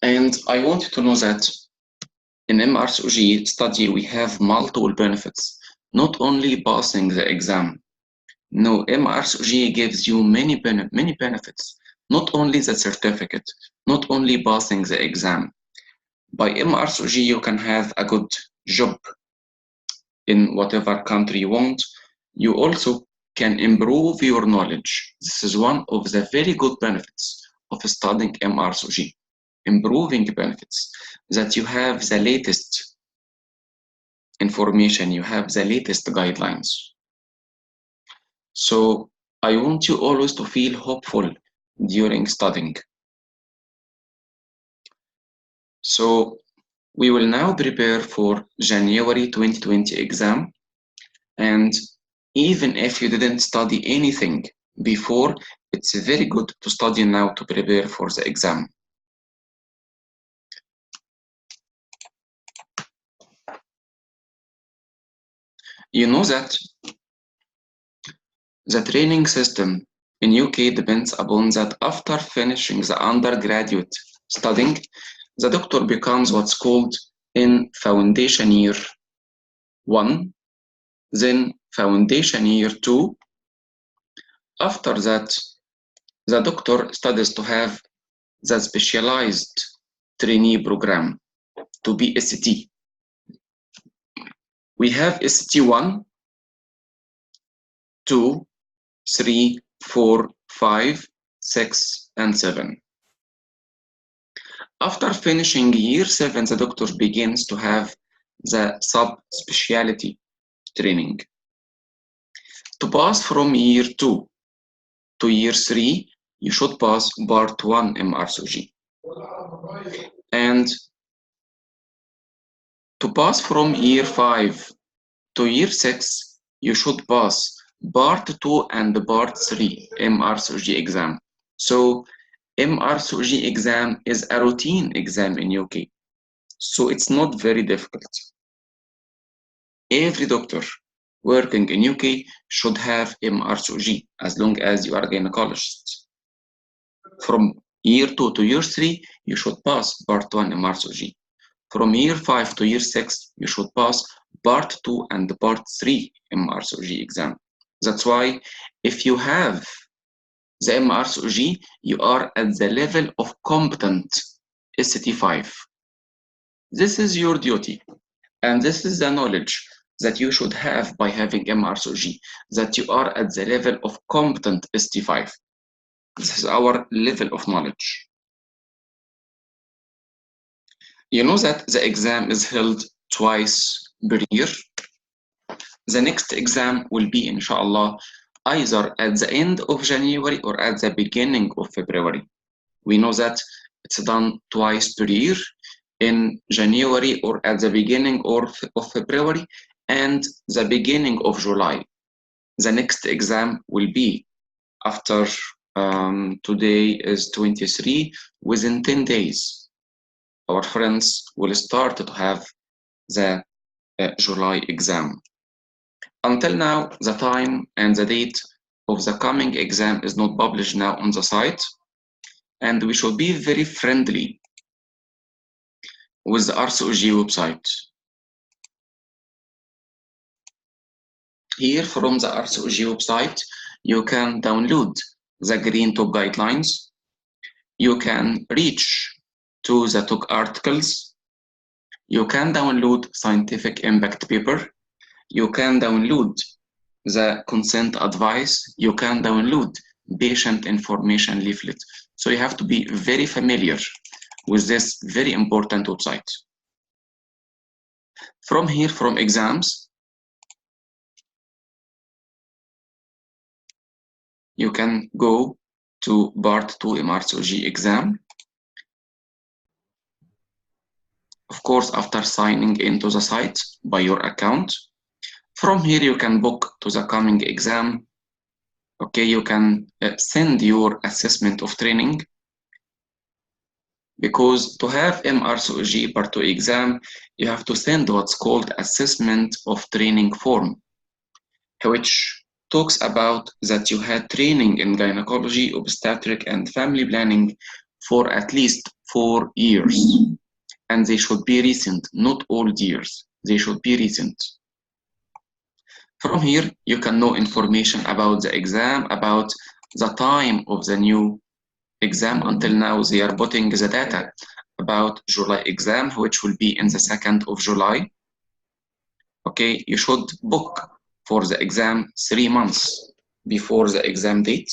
And I want you to know that in MRCOG study, we have multiple benefits, not only passing the exam. No, MRCOG gives you many benefits, not only the certificate, not only passing the exam. By MRCOG, you can have a good job in whatever country you want. You also can improve your knowledge. This is one of the very good benefits of studying MRCOG. Improving benefits, that you have the latest information, you have the latest guidelines. So I want you always to feel hopeful during studying. So we will now prepare for January 2020 exam, and even if you didn't study anything before, it's very good to study now to prepare for the exam. You know that the training system in UK depends upon that after finishing the undergraduate studying, the doctor becomes what's called in foundation year 1, then foundation year 2. After that, the doctor studies to have the specialized trainee program to be ST. We have ST 1, 2, 3, 4, 5, 6, and 7. After finishing year 7, the doctor begins to have the sub-specialty training. To pass from year 2 to year 3, you should pass part 1 MRCOG. And to pass from year 5 to year 6, you should pass part 2 and part 3 MRCOG exam. So MRCOG exam is a routine exam in UK. So it's not very difficult. Every doctor working in UK should have MRCOG as long as you are a gynecologist. From year 2 to year 3, you should pass part 1 MRCOG. From year 5 to year 6, you should pass part 2 and part 3 MRCOG exam. That's why if you have the MRCOG, you are at the level of competent ST5. This is your duty, and this is the knowledge that you should have by having MRCOG, that you are at the level of competent ST5. This is our level of knowledge. You know that the exam is held twice per year. The next exam will be, inshallah, either at the end of January or at the beginning of February. We know that it's done twice per year, in January or at the beginning of February and the beginning of July. The next exam will be after today is 23, within 10 days. Our friends will start to have the July exam. Until now, the time and the date of the coming exam is not published now on the site, and we should be very friendly with the RCOG website. Here from the RCOG website, you can download the Green Talk guidelines. You can reach to the talk articles. You can download scientific impact paper. You can download the consent advice. You can download patient information leaflet. So you have to be very familiar with this very important website. From here, from exams, you can go to part 2 MRCOG exam. Of course, after signing into the site by your account. From here, you can book to the coming exam. Okay, you can send your assessment of training. Because to have MRCOG Part 2 exam, you have to send what's called assessment of training form, which talks about that you had training in gynecology, obstetric, and family planning for at least 4 years, and they should be recent, not old years. They should be recent. From here, you can know information about the exam, about the time of the new exam. Until now, they are putting the data about July exam, which will be in the 2nd of July. Okay, you should book for the exam 3 months before the exam date.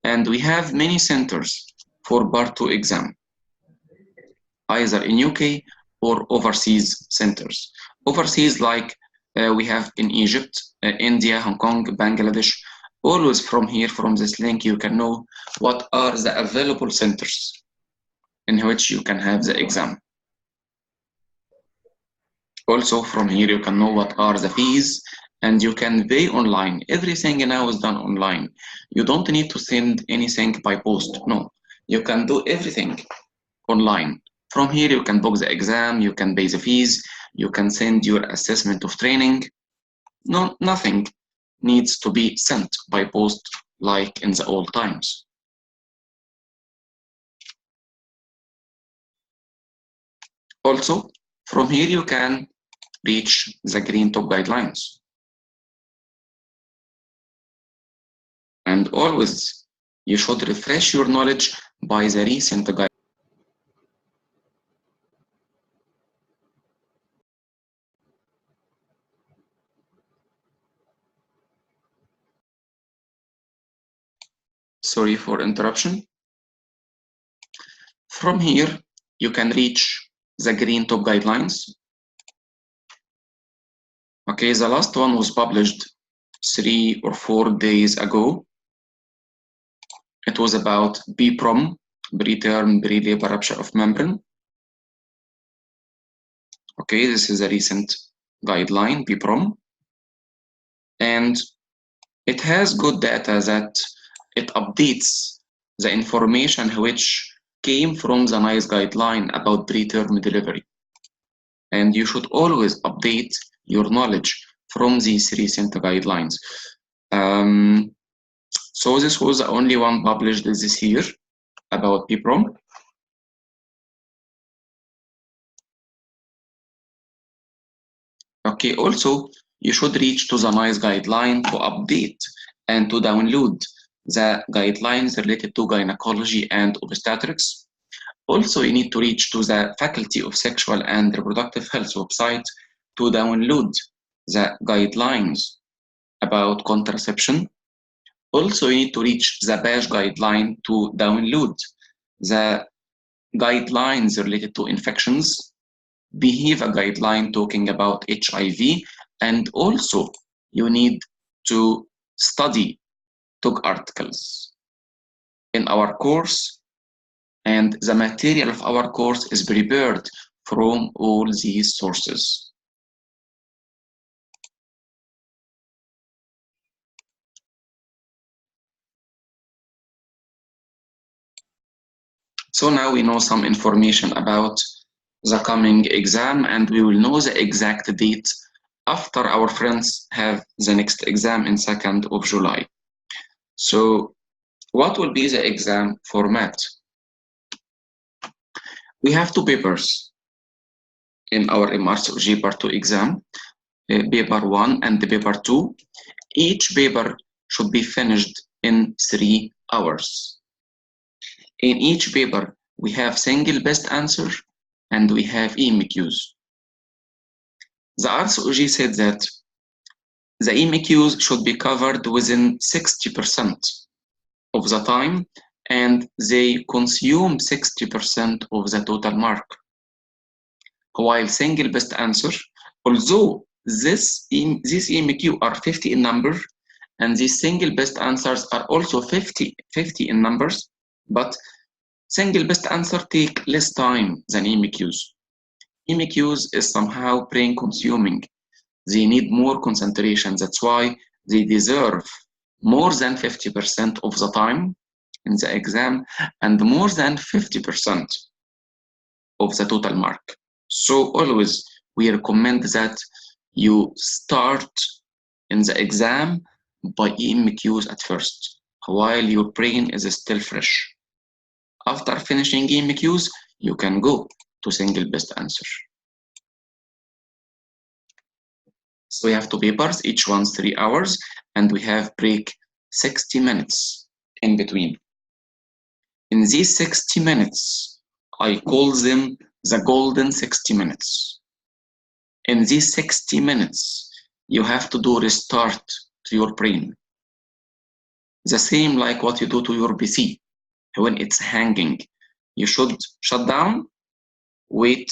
And we have many centers for Part 2 exam, either in UK or overseas centers. Overseas, like we have in Egypt, India, Hong Kong, Bangladesh. Always from here, from this link, you can know what are the available centers in which you can have the exam. Also from here, you can know what are the fees, and you can pay online. Everything now is done online. You don't need to send anything by post. No, you can do everything online. From here, you can book the exam, you can pay the fees, you can send your assessment of training. No, nothing needs to be sent by post like in the old times. Also, from here, you can reach the green top guidelines. And always, you should refresh your knowledge by the recent guidelines. Sorry for interruption. From here, you can reach the green top guidelines. Okay, the last one was published 3 or 4 days ago. It was about BPROM, preterm pre-labor rupture of membrane. Okay, this is a recent guideline, BPROM. And it has good data that it updates the information which came from the NICE guideline about preterm delivery. And you should always update your knowledge from these recent guidelines. So this was the only one published this year about BPROM. Okay, also you should reach to the NICE guideline to update and to download the guidelines related to gynecology and obstetrics. Also, you need to reach to the Faculty of Sexual and Reproductive Health website to download the guidelines about contraception. Also, you need to reach the BASH guideline to download the guidelines related to infections, behavior guideline talking about HIV, and also you need to study TOG articles in our course, and the material of our course is prepared from all these sources. So now we know some information about the coming exam, and we will know the exact date after our friends have the next exam in 2nd of July. So what will be the exam format? We have 2 papers in our MRCOG Part 2 exam, paper 1 and the paper 2. Each paper should be finished in 3 hours. In each paper, we have single best answer and we have EMQs. The RCOG said that the EMQs should be covered within 60% of the time, and they consume 60% of the total mark. While single best answer, although these EMQ are 50 in number, and these single best answers are also 50 in numbers, but single best answer take less time than EMQs. EMQs is somehow brain consuming. They need more concentration. That's why they deserve more than 50% of the time in the exam and more than 50% of the total mark. So always we recommend that you start in the exam by EMQs at first, while your brain is still fresh. After finishing EMQs, you can go to single best answer. So we have two papers, each one's 3 hours, and we have break 60 minutes in between. In these 60 minutes, I call them the golden 60 minutes. In these 60 minutes, you have to do restart to your brain. The same like what you do to your PC. When it's hanging, you should shut down, wait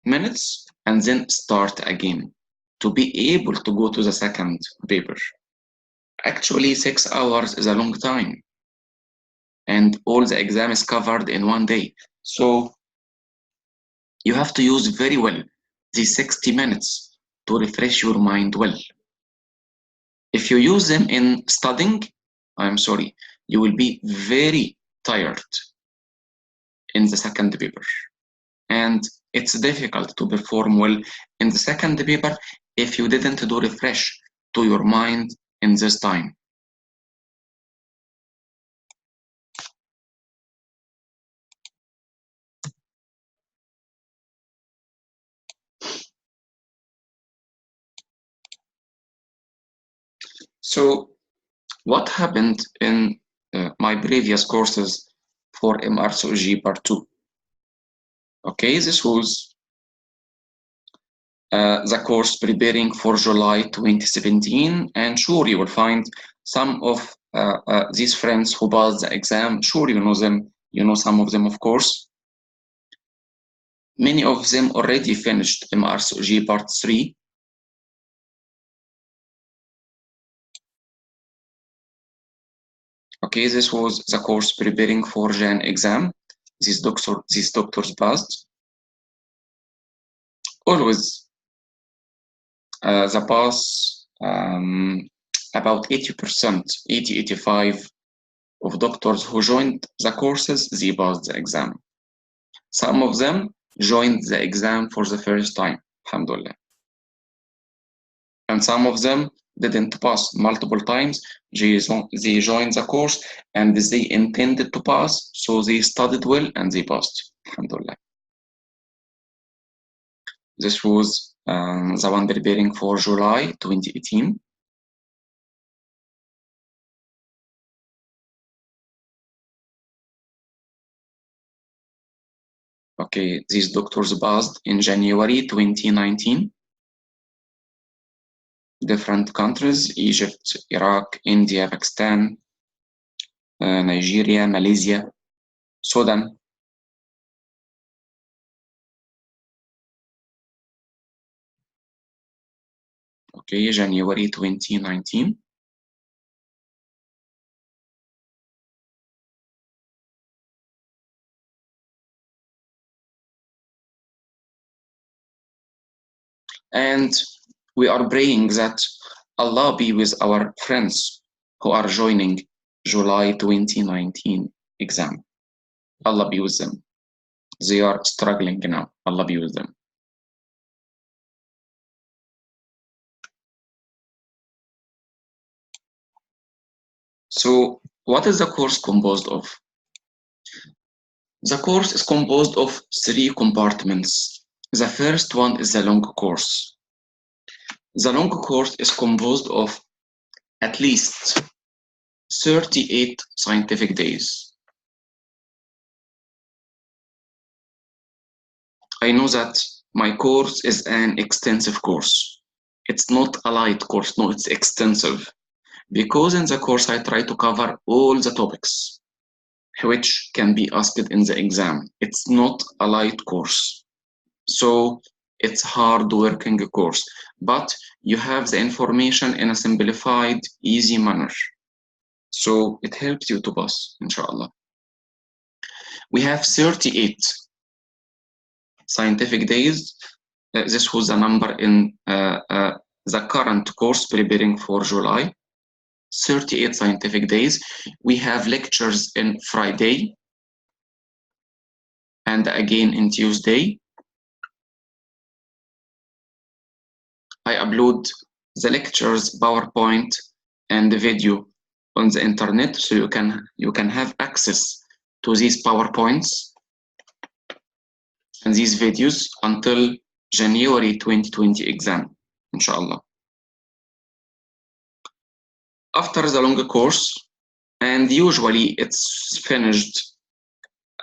minutes, and then start again to be able to go to the second paper. Actually, 6 hours is a long time, and all the exam is covered in one day. So you have to use very well these 60 minutes to refresh your mind well. If you use them in studying, I'm sorry, you will be very tired in the second paper. And it's difficult to perform well in the second paper if you didn't do refresh to your mind in this time. So what happened in my previous courses for MRCOG Part 2? Okay, this was the course preparing for July 2017, and sure you will find some of these friends who passed the exam. Sure, you know them, you know some of them, of course. Many of them already finished MRCOG Part 3. Okay, this was the course preparing for Jan exam. These doctors passed. Always the pass about 80%, 80-85 of doctors who joined the courses, they passed the exam. Some of them joined the exam for the first time, alhamdulillah. And some of them didn't pass multiple times. They joined the course and they intended to pass, so they studied well and they passed, alhamdulillah. This was the one preparing for July 2018. Okay, these doctors passed in January 2019. Different countries, Egypt, Iraq, India, Pakistan, Nigeria, Malaysia, Sudan. Okay, January 2019. And we are praying that Allah be with our friends who are joining July 2019 exam. Allah be with them. They are struggling now. Allah be with them. So what is the course composed of? The course is composed of 3 compartments. The first one is the long course. The long course is composed of at least 38 scientific days. I know that my course is an extensive course. It's not a light course, no, it's extensive. Because in the course I try to cover all the topics which can be asked in the exam. It's not a light course. So it's hard working course, but you have the information in a simplified, easy manner. So it helps you to pass, inshallah. We have 38 scientific days. This was the number in the current course preparing for July. 38 scientific days. We have lectures in Friday and again in Tuesday. I upload the lectures, PowerPoint, and the video on the internet, so you can have access to these PowerPoints and these videos until January 2020 exam, inshallah. After the long course, and usually it's finished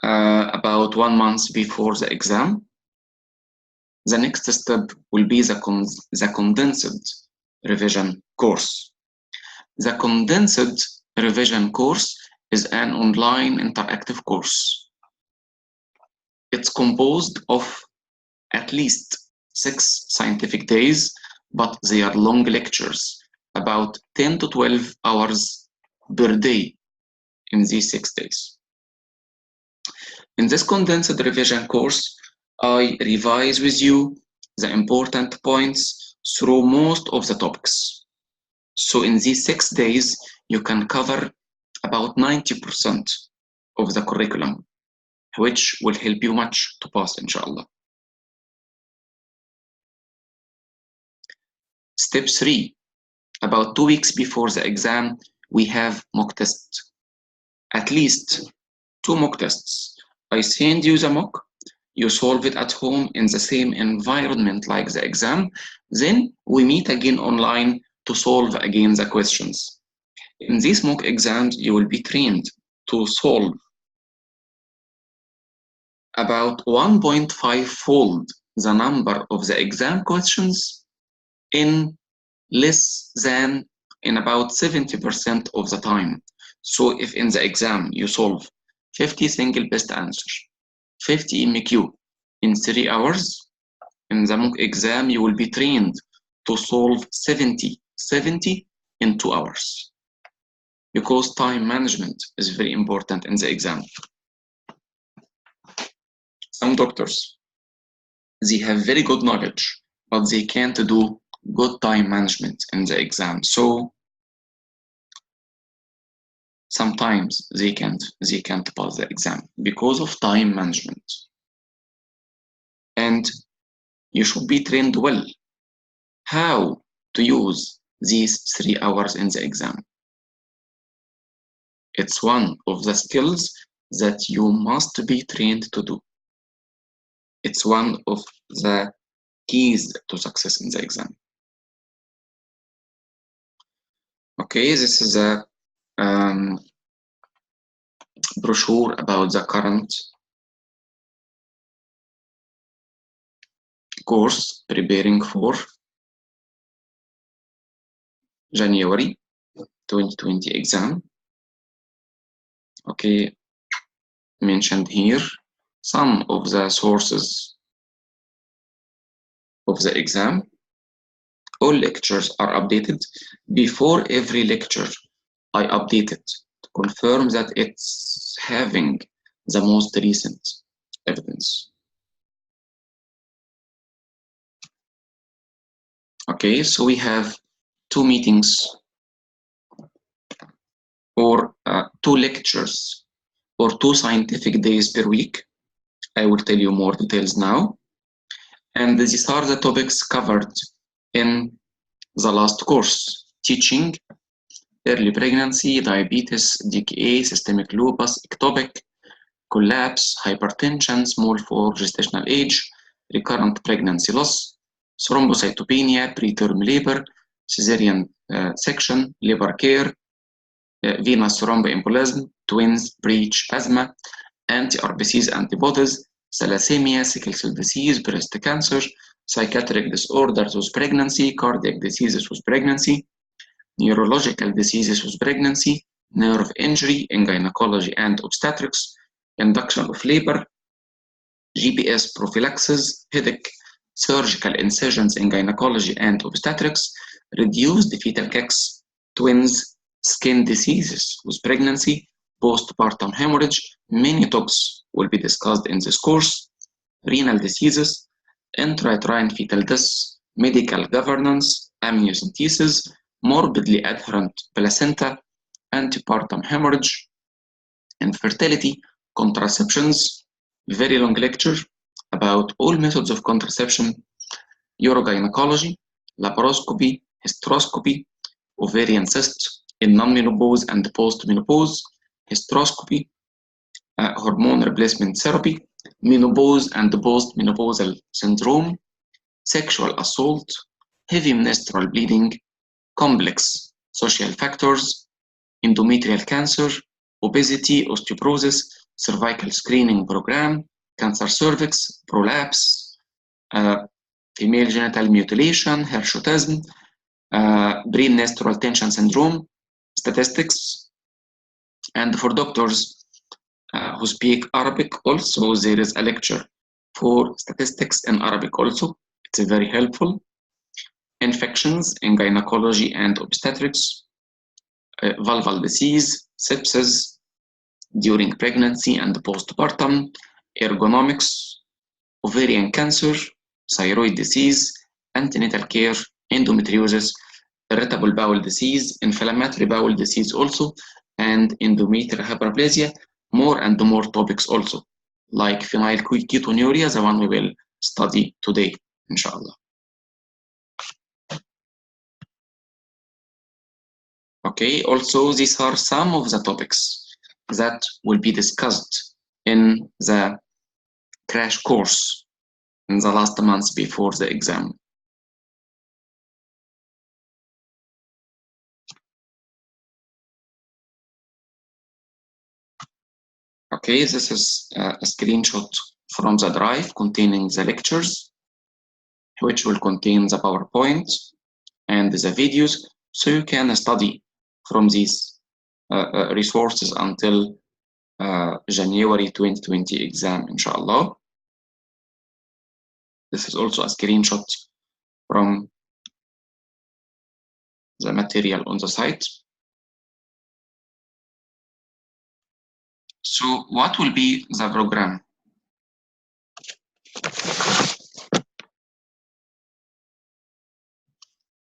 about 1 month before the exam, the next step will be the condensed revision course. The condensed revision course is an online interactive course. It's composed of at least 6 scientific days, but they are long lectures, about 10 to 12 hours per day in these 6 days. In this condensed revision course, I revise with you the important points through most of the topics. So in these 6 days, you can cover about 90% of the curriculum, which will help you much to pass, inshallah. Step 3, about 2 weeks before the exam, we have mock tests. At least 2 mock tests. I send you the mock, you solve it at home in the same environment like the exam, then we meet again online to solve again the questions. In these mock exams, you will be trained to solve about 1.5-fold the number of the exam questions in less than in about 70% of the time. So if in the exam you solve 50 single best answer, 50 MQ in 3 hours, in the mock exam you will be trained to solve 70 in 2 hours. Because time management is very important in the exam. Some doctors, they have very good knowledge, but they can't do good time management in the exam. So sometimes they can't pass the exam because of time management. And you should be trained well how to use these 3 hours in the exam. It's one of the skills that you must be trained to do. It's one of the keys to success in the exam. Okay, this is a brochure about the current course preparing for January 2020 exam. Okay, mentioned here some of the sources of the exam. All lectures are updated. Before every lecture, I update it to confirm that it's having the most recent evidence. Okay, so we have 2 meetings or 2 lectures or 2 scientific days per week. I will tell you more details now. And these are the topics covered in the last course: teaching, early pregnancy, diabetes, DKA, systemic lupus, ectopic, collapse, hypertension, small for gestational age, recurrent pregnancy loss, thrombocytopenia, preterm labor, cesarean section, labor care, venous thromboembolism, twins, breech, asthma, anti-RBCs antibodies, thalassemia, sickle cell disease, breast cancer, psychiatric disorders with pregnancy, cardiac diseases with pregnancy, neurological diseases with pregnancy, nerve injury in gynecology and obstetrics, induction of labor, GPS prophylaxis, headache, surgical incisions in gynecology and obstetrics, reduced fetal kicks, twins, skin diseases with pregnancy, postpartum hemorrhage. Many topics will be discussed in this course: renal diseases, intrauterine fetal deaths, medical governance, amniocentesis, morbidly adherent placenta, antepartum hemorrhage, infertility, contraceptions, very long lecture about all methods of contraception, urogynecology, laparoscopy, hysteroscopy, ovarian cysts in non-menopause and post-menopause, hysteroscopy, hormone replacement therapy, menopause and post-menopausal syndrome, sexual assault, heavy menstrual bleeding, complex social factors, endometrial cancer, obesity, osteoporosis, cervical screening program, cancer cervix, prolapse, female genital mutilation, hirsutism, premenstrual tension syndrome, statistics, and for doctors who speak Arabic also, there is a lecture for statistics in Arabic also. It's very helpful. Infections in gynecology and obstetrics, vulval disease, sepsis during pregnancy and postpartum, ergonomics, ovarian cancer, thyroid disease, antenatal care, endometriosis, irritable bowel disease, inflammatory bowel disease also, and endometrial hyperplasia, more and more topics also, like phenylketonuria, the one we will study today, inshallah. Okay, also these are some of the topics that will be discussed in the crash course in the last months before the exam. Okay, this is a screenshot from the drive containing the lectures, which will contain the PowerPoint and the videos, so you can study from these resources until January 2020 exam, inshallah. This is also a screenshot from the material on the site. So what will be the program?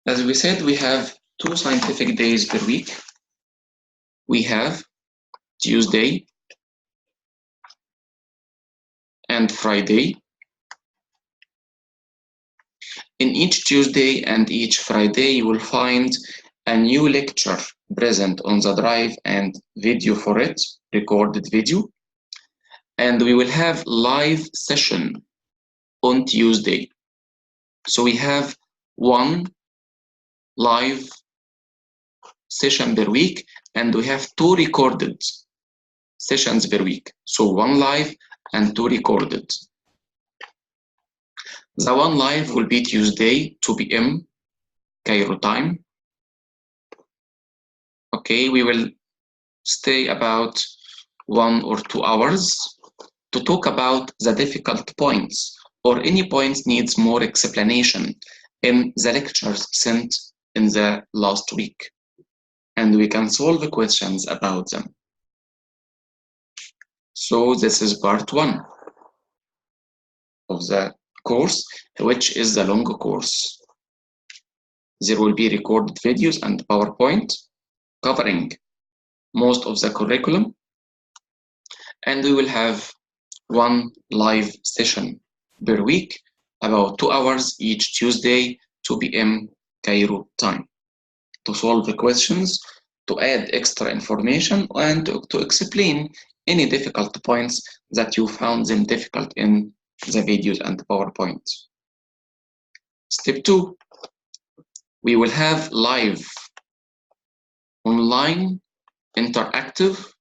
As we said, we have 2 scientific days per week. We have Tuesday and Friday. In each Tuesday and each Friday, you will find a new lecture present on the drive and video for it, recorded video. And we will have live session on Tuesday. So we have 1 live session per week, and we have 2 recorded sessions per week. So 1 live and 2 recorded. The 1 live will be Tuesday, 2 p.m. Cairo time. Okay, we will stay about 1 or 2 hours to talk about the difficult points or any points needs more explanation in the lectures sent in the last week. And we can solve the questions about them. So this is part 1 of the course, which is the long course. There will be recorded videos and PowerPoint covering most of the curriculum, and we will have 1 live session per week, about 2 hours each Tuesday, 2 p.m. Cairo time, to solve the questions, to add extra information, and to explain any difficult points that you found them difficult in the videos and PowerPoint. Step 2, we will have live, online, interactive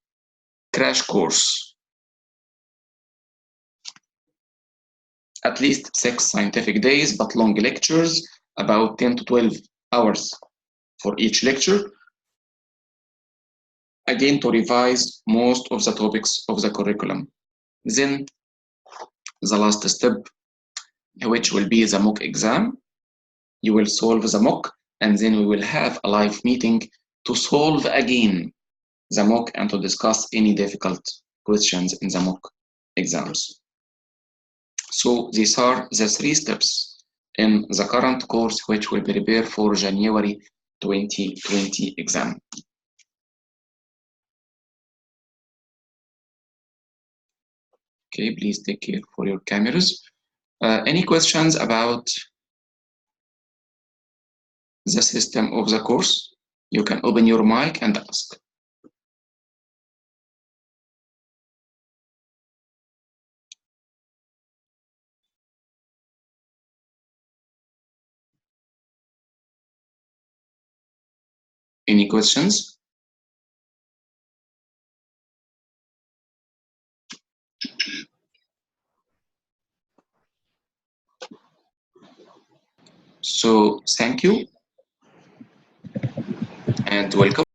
crash course. At least 6 scientific days, but long lectures, about 10 to 12 hours for each lecture. Again, to revise most of the topics of the curriculum. Then the last step, which will be the mock exam. You will solve the mock, and then we will have a live meeting to solve again the mock and to discuss any difficult questions in the mock exams. So these are the 3 steps in the current course, which will prepare for January 2020 exam. Okay, please take care for your cameras. Any questions about the system of the course? You can open your mic and ask. Any questions? So thank you and welcome.